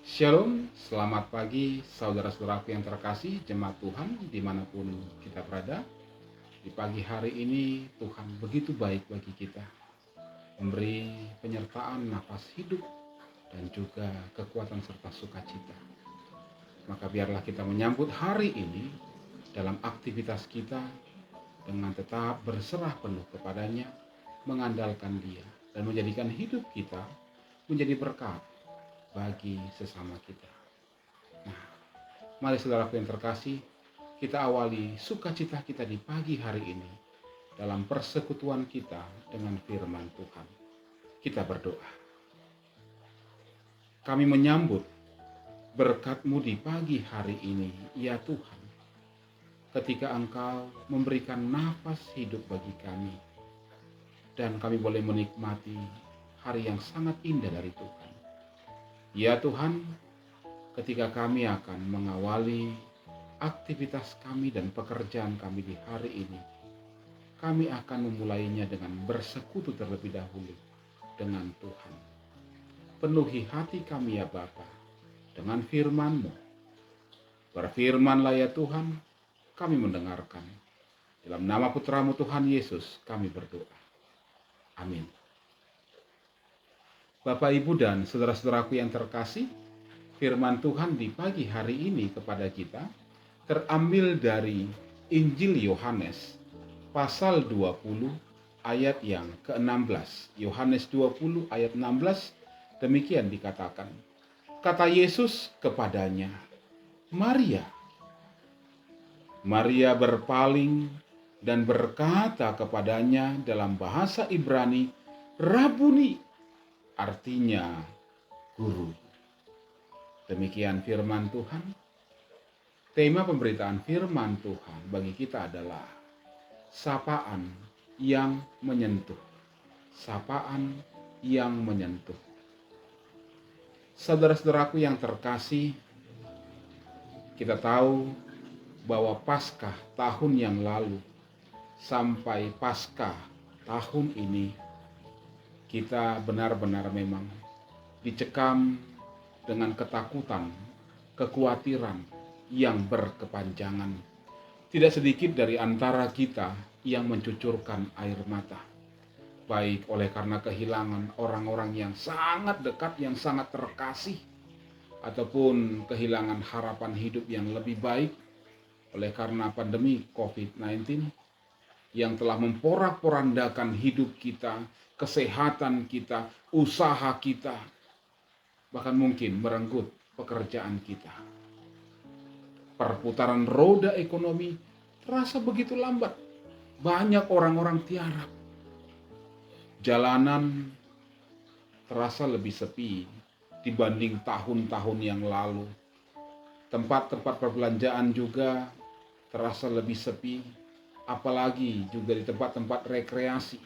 Shalom, selamat pagi saudara-saudaraku yang terkasih, jemaat Tuhan dimanapun kita berada. Di pagi hari ini Tuhan begitu baik bagi kita, memberi penyertaan nafas hidup dan juga kekuatan serta sukacita. Maka biarlah kita menyambut hari ini dalam aktivitas kita dengan tetap berserah penuh kepadanya, mengandalkan Dia dan menjadikan hidup kita menjadi berkat bagi sesama kita. Nah, mari saudaraku yang terkasih, kita awali sukacita kita di pagi hari ini dalam persekutuan kita dengan firman Tuhan. Kita berdoa. Kami menyambut berkat-Mu di pagi hari ini, ya Tuhan, ketika Engkau memberikan nafas hidup bagi kami, dan kami boleh menikmati hari yang sangat indah dari Tuhan. Ya Tuhan, ketika kami akan mengawali aktivitas kami dan pekerjaan kami di hari ini, kami akan memulainya dengan bersekutu terlebih dahulu dengan Tuhan. Penuhi hati kami ya Bapa dengan firman-Mu. Berfirmanlah ya Tuhan, kami mendengarkan. Dalam nama Putra-Mu Tuhan Yesus kami berdoa. Amin. Bapak, Ibu, dan saudara-saudaraku yang terkasih, firman Tuhan di pagi hari ini kepada kita terambil dari Injil Yohanes pasal 20 ayat yang ke-16. Yohanes 20 ayat 16 demikian dikatakan. Kata Yesus kepadanya, Maria. Maria berpaling dan berkata kepadanya dalam bahasa Ibrani, Rabuni, artinya guru. Demikian firman Tuhan. Tema pemberitaan firman Tuhan bagi kita adalah sapaan yang menyentuh. Sapaan yang menyentuh. Saudara-saudaraku yang terkasih, kita tahu bahwa Paskah tahun yang lalu sampai Paskah tahun ini, kita benar-benar memang dicekam dengan ketakutan, kekhawatiran yang berkepanjangan. Tidak sedikit dari antara kita yang mencucurkan air mata, baik oleh karena kehilangan orang-orang yang sangat dekat, yang sangat terkasih, ataupun kehilangan harapan hidup yang lebih baik oleh karena pandemi COVID-19 yang telah memporak-porandakan hidup kita, kesehatan kita, usaha kita, bahkan mungkin merenggut pekerjaan kita. Perputaran roda ekonomi terasa begitu lambat. Banyak orang-orang tiarap. Jalanan terasa lebih sepi dibanding tahun-tahun yang lalu. Tempat-tempat perbelanjaan juga terasa lebih sepi, apalagi juga di tempat-tempat rekreasi.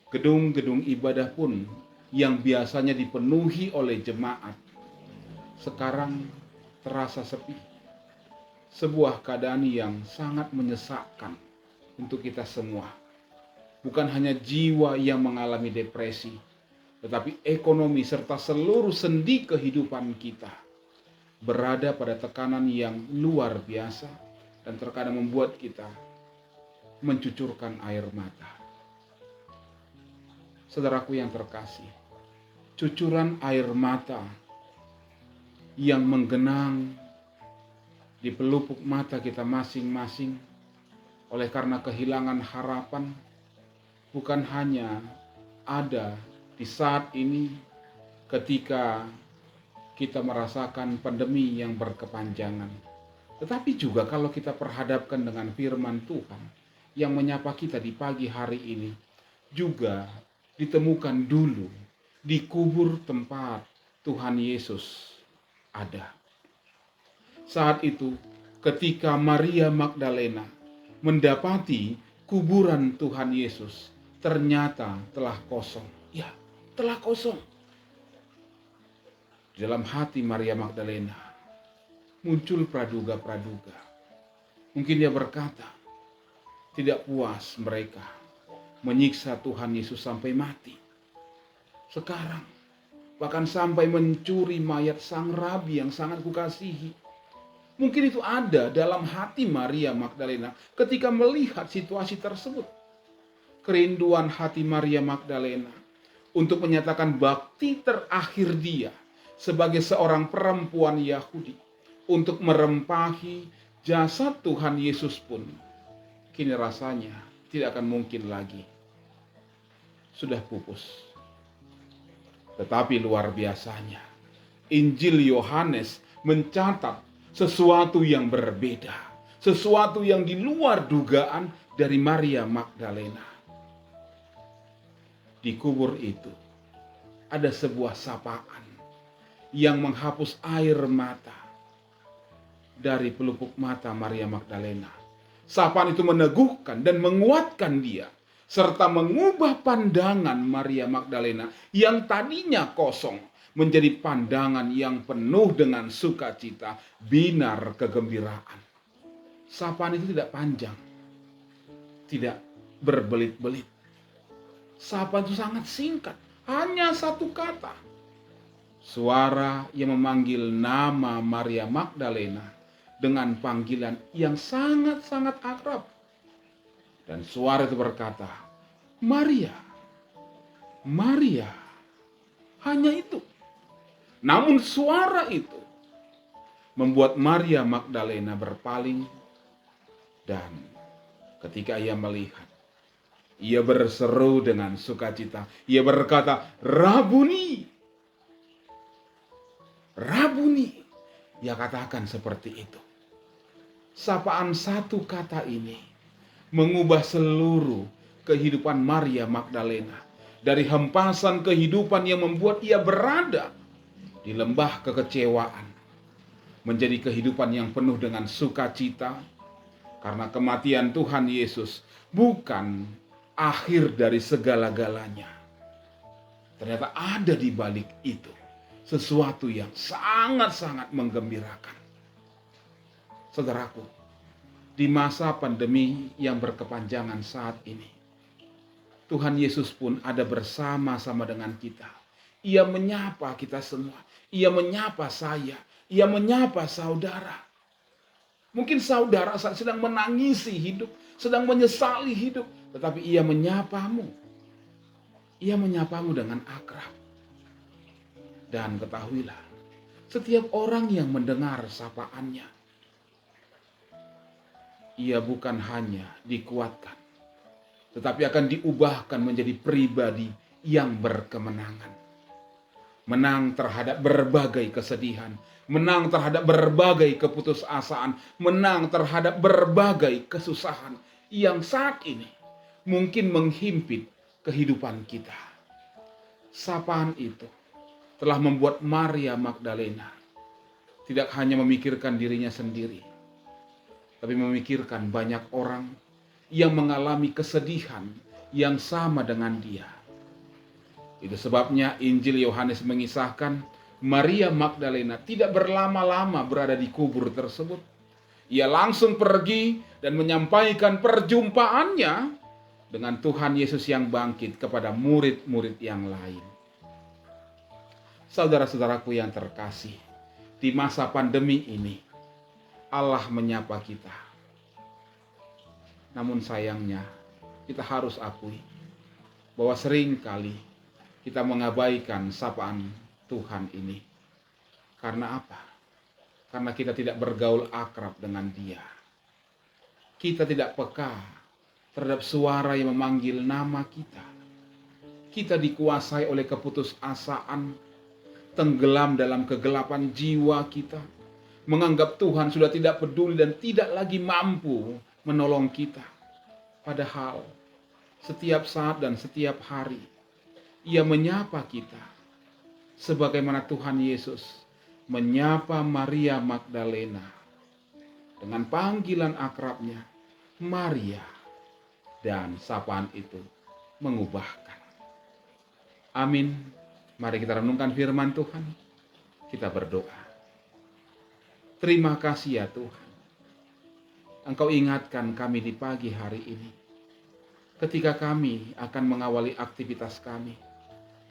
Gedung-gedung ibadah pun yang biasanya dipenuhi oleh jemaat sekarang terasa sepi. Sebuah keadaan yang sangat menyesakkan untuk kita semua. Bukan hanya jiwa yang mengalami depresi, tetapi ekonomi serta seluruh sendi kehidupan kita berada pada tekanan yang luar biasa dan terkadang membuat kita mencucurkan air mata. Saudaraku yang terkasih, cucuran air mata yang menggenang di pelupuk mata kita masing-masing oleh karena kehilangan harapan bukan hanya ada di saat ini ketika kita merasakan pandemi yang berkepanjangan, tetapi juga kalau kita perhadapkan dengan firman Tuhan yang menyapa kita di pagi hari ini, juga ditemukan dulu di kubur tempat Tuhan Yesus ada. Saat itu ketika Maria Magdalena mendapati kuburan Tuhan Yesus ternyata telah kosong. Ya, telah kosong. Di dalam hati Maria Magdalena muncul praduga-praduga. Mungkin dia berkata, tidak puas mereka menyiksa Tuhan Yesus sampai mati. Sekarang bahkan sampai mencuri mayat sang rabi yang sangat kukasihi. Mungkin itu ada dalam hati Maria Magdalena ketika melihat situasi tersebut. Kerinduan hati Maria Magdalena untuk menyatakan bakti terakhir dia sebagai seorang perempuan Yahudi untuk merempahi jasad Tuhan Yesus pun kini rasanya tidak akan mungkin lagi. Sudah pupus. Tetapi luar biasanya, Injil Yohanes mencatat sesuatu yang berbeda, sesuatu yang di luar dugaan dari Maria Magdalena. Di kubur itu ada sebuah sapaan yang menghapus air mata dari pelupuk mata Maria Magdalena. Sapaan itu meneguhkan dan menguatkan dia, serta mengubah pandangan Maria Magdalena yang tadinya kosong menjadi pandangan yang penuh dengan sukacita, binar kegembiraan. Sapaan itu tidak panjang, tidak berbelit-belit. Sapaan itu sangat singkat, hanya satu kata. Suara yang memanggil nama Maria Magdalena dengan panggilan yang sangat-sangat akrab. Dan suara itu berkata, Maria, Maria. Hanya itu. Namun suara itu membuat Maria Magdalena berpaling, dan ketika ia melihat, ia berseru dengan sukacita. Ia berkata, Rabuni, Rabuni. Ia katakan seperti itu. Sapaan satu kata ini mengubah seluruh kehidupan Maria Magdalena. Dari hempasan kehidupan yang membuat ia berada di lembah kekecewaan, menjadi kehidupan yang penuh dengan sukacita, karena kematian Tuhan Yesus bukan akhir dari segala-galanya. Ternyata ada di balik itu sesuatu yang sangat-sangat menggembirakan. Saudaraku, di masa pandemi yang berkepanjangan saat ini, Tuhan Yesus pun ada bersama-sama dengan kita. Ia menyapa kita semua. Ia menyapa saya. Ia menyapa saudara. Mungkin saudara sedang menangisi hidup, sedang menyesali hidup, tetapi ia menyapamu. Ia menyapamu dengan akrab. Dan ketahuilah, setiap orang yang mendengar sapaannya, ia bukan hanya dikuatkan, tetapi akan diubahkan menjadi pribadi yang berkemenangan. Menang terhadap berbagai kesedihan, menang terhadap berbagai keputusasaan, menang terhadap berbagai kesusahan yang saat ini mungkin menghimpit kehidupan kita. Sapaan itu telah membuat Maria Magdalena tidak hanya memikirkan dirinya sendiri, tapi memikirkan banyak orang yang mengalami kesedihan yang sama dengan dia. Itu sebabnya Injil Yohanes mengisahkan Maria Magdalena tidak berlama-lama berada di kubur tersebut. Ia langsung pergi dan menyampaikan perjumpaannya dengan Tuhan Yesus yang bangkit kepada murid-murid yang lain. Saudara-saudaraku yang terkasih, di masa pandemi ini Allah menyapa kita. Namun sayangnya kita harus akui bahwa sering kali kita mengabaikan sapaan Tuhan ini. Karena apa? Karena kita tidak bergaul akrab dengan Dia. Kita tidak peka terhadap suara yang memanggil nama kita. Kita dikuasai oleh keputusasaan, tenggelam dalam kegelapan jiwa kita, menganggap Tuhan sudah tidak peduli dan tidak lagi mampu menolong kita. Padahal setiap saat dan setiap hari Ia menyapa kita, sebagaimana Tuhan Yesus menyapa Maria Magdalena dengan panggilan akrabnya, Maria, dan sapaan itu mengubahkan. Amin. Mari kita renungkan firman Tuhan. Kita berdoa. Terima kasih ya Tuhan. Engkau ingatkan kami di pagi hari ini. Ketika kami akan mengawali aktivitas kami,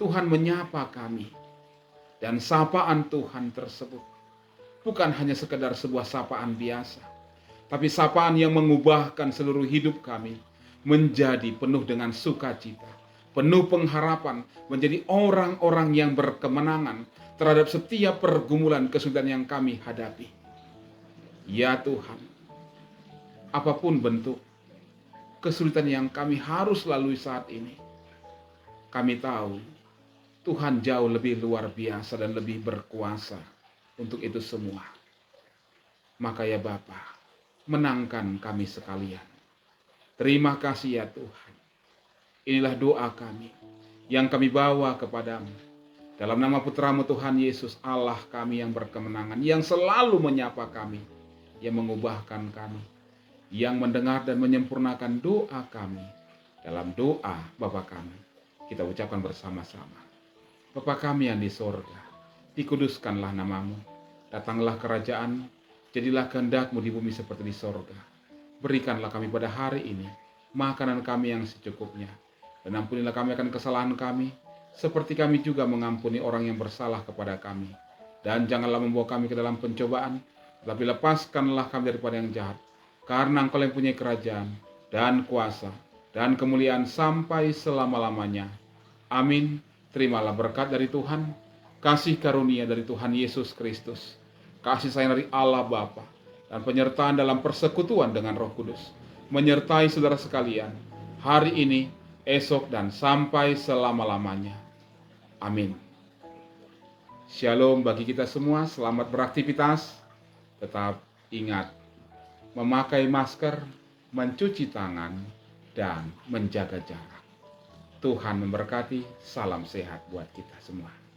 Tuhan menyapa kami Dan sapaan Tuhan tersebut bukan hanya sekedar sebuah sapaan biasa, tapi sapaan yang mengubahkan seluruh hidup kami menjadi penuh dengan sukacita, penuh pengharapan, menjadi orang-orang yang berkemenangan terhadap setiap pergumulan kesulitan yang kami hadapi. Ya Tuhan, apapun bentuk kesulitan yang kami harus lalui saat ini, kami tahu Tuhan jauh lebih luar biasa dan lebih berkuasa untuk itu semua. Maka ya Bapa, menangkan kami sekalian. Terima kasih ya Tuhan. Inilah doa kami yang kami bawa kepadamu. Dalam nama Putramu Tuhan Yesus, Allah kami yang berkemenangan, yang selalu menyapa kami, yang mengubahkan kami, yang mendengar dan menyempurnakan doa kami. Dalam doa Bapa kami, kita ucapkan bersama-sama. Bapa kami yang di sorga, dikuduskanlah namamu, datanglah kerajaan, jadilah kehendak-Mu di bumi seperti di sorga. Berikanlah kami pada hari ini makanan kami yang secukupnya, dan ampunilah kami akan kesalahan kami, seperti kami juga mengampuni orang yang bersalah kepada kami. Dan janganlah membawa kami ke dalam pencobaan, tetapi lepaskanlah kami daripada yang jahat, karena Engkau yang punya kerajaan, dan kuasa, dan kemuliaan sampai selama-lamanya. Amin. Terimalah berkat dari Tuhan, kasih karunia dari Tuhan Yesus Kristus, kasih sayang dari Allah Bapa, dan penyertaan dalam persekutuan dengan Roh Kudus, menyertai saudara sekalian, hari ini, esok, dan sampai selama-lamanya. Amin. Shalom bagi kita semua, selamat beraktivitas, tetap ingat, memakai masker, mencuci tangan, dan menjaga jarak. Tuhan memberkati, salam sehat buat kita semua.